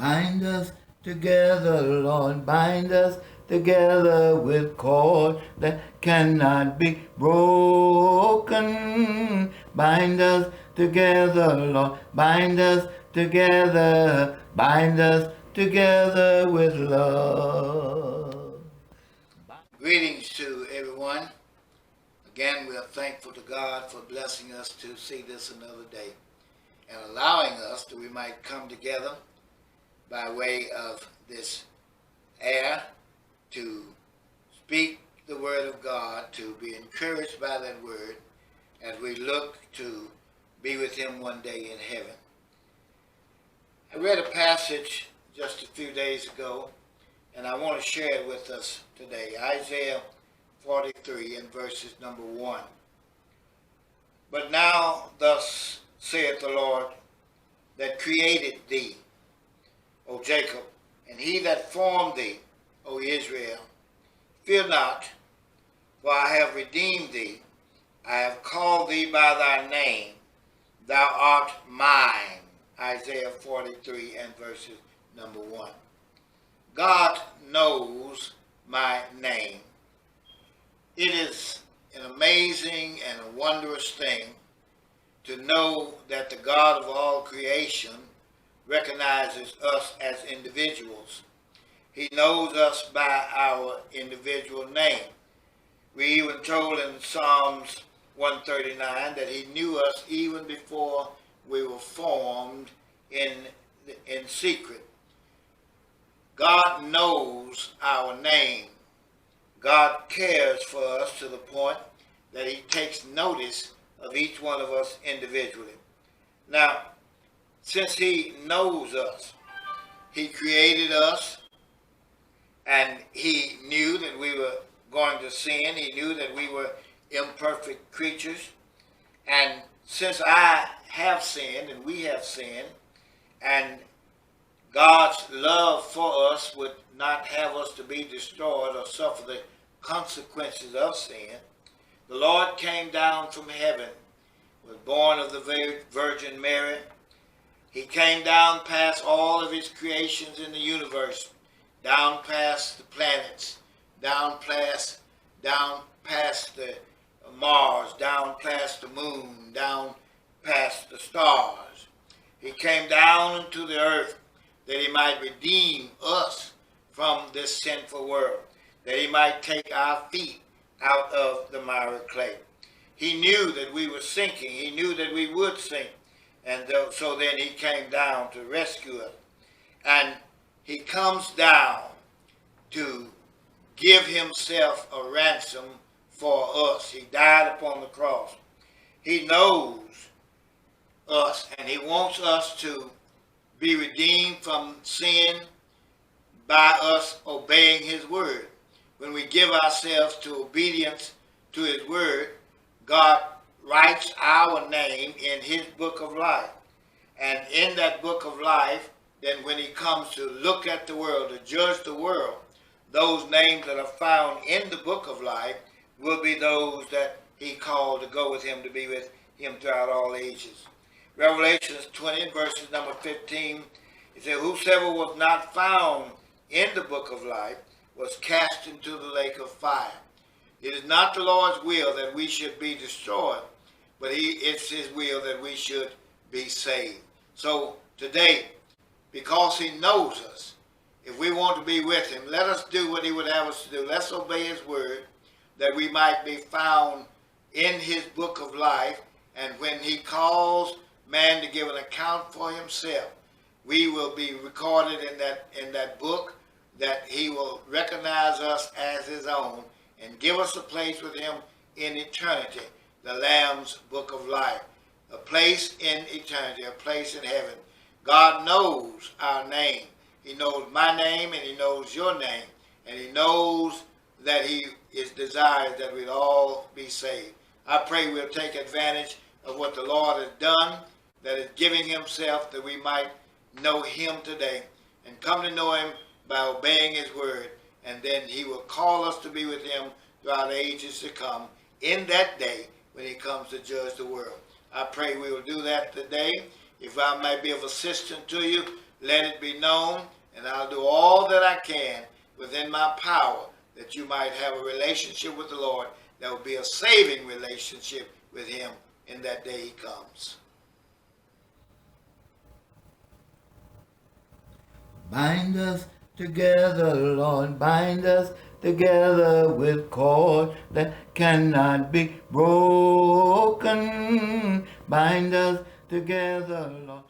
Bind us together, Lord, bind us together with cord that cannot be broken. Bind us together, Lord, bind us together with love. Greetings to everyone. Again, we are thankful to God for blessing us to see this another day and allowing us that we might come together by way of this air to speak the word of God, to be encouraged by that word as we look to be with him one day in heaven. I read a passage just a few days ago, and I want to share it with us today. Isaiah 43 and verses number 1. But now thus saith the Lord that created thee, O Jacob, and he that formed thee, O Israel, fear not, for I have redeemed thee. I have called thee by thy name. Thou art mine. Isaiah 43 and verses number 1. God knows my name. It is an amazing and a wondrous thing to know that the God of all creation recognizes us as individuals. He knows us by our individual name. We even told in Psalms 139 that he knew us even before we were formed in secret. God knows our name. God cares for us to the point that he takes notice of each one of us individually. Now, since he knows us, he created us, and he knew that we were going to sin. He knew that we were imperfect creatures. And since I have sinned and we have sinned, and God's love for us would not have us to be destroyed or suffer the consequences of sin, the Lord came down from heaven, was born of the Virgin Mary. He came down past all of his creations in the universe, down past the planets, down past the Mars, down past the moon, down past the stars. He came down into the earth that he might redeem us from this sinful world, that he might take our feet out of the miry clay. He knew that we were sinking. He knew that we would sink. And so then he came down to rescue us. And he comes down to give himself a ransom for us. He died upon the cross. He knows us, and he wants us to be redeemed from sin by us obeying his word. When we give ourselves to obedience to his word, God writes our name in his book of life. And in that book of life, then when he comes to look at the world, to judge the world, those names that are found in the book of life will be those that he called to go with him, to be with him throughout all ages. Revelations 20, verses number 15, it says, whosoever was not found in the book of life was cast into the lake of fire. It is not the Lord's will that we should be destroyed, but it's his will that we should be saved. So today, because he knows us, if we want to be with him, let us do what he would have us to do. Let's obey his word, that we might be found in his book of life. And when he calls man to give an account for himself, we will be recorded in that book, that he will recognize us as his own and give us a place with him in eternity, the Lamb's book of life, a place in eternity, a place in heaven. God knows our name. He knows my name, and he knows your name, and he knows that he is desired that we'd all be saved. I pray we'll take advantage of what the Lord has done, that is giving himself that we might know him today and come to know him by obeying his word. And then he will call us to be with him throughout the ages to come in that day when he comes to judge the world. I pray we will do that today. If I might be of assistance to you, let it be known, and I'll do all that I can within my power that you might have a relationship with the Lord that will be a saving relationship with him in that day he comes. Bind us together, Lord, bind us together with cord that cannot be broken. Bind us together, Lord.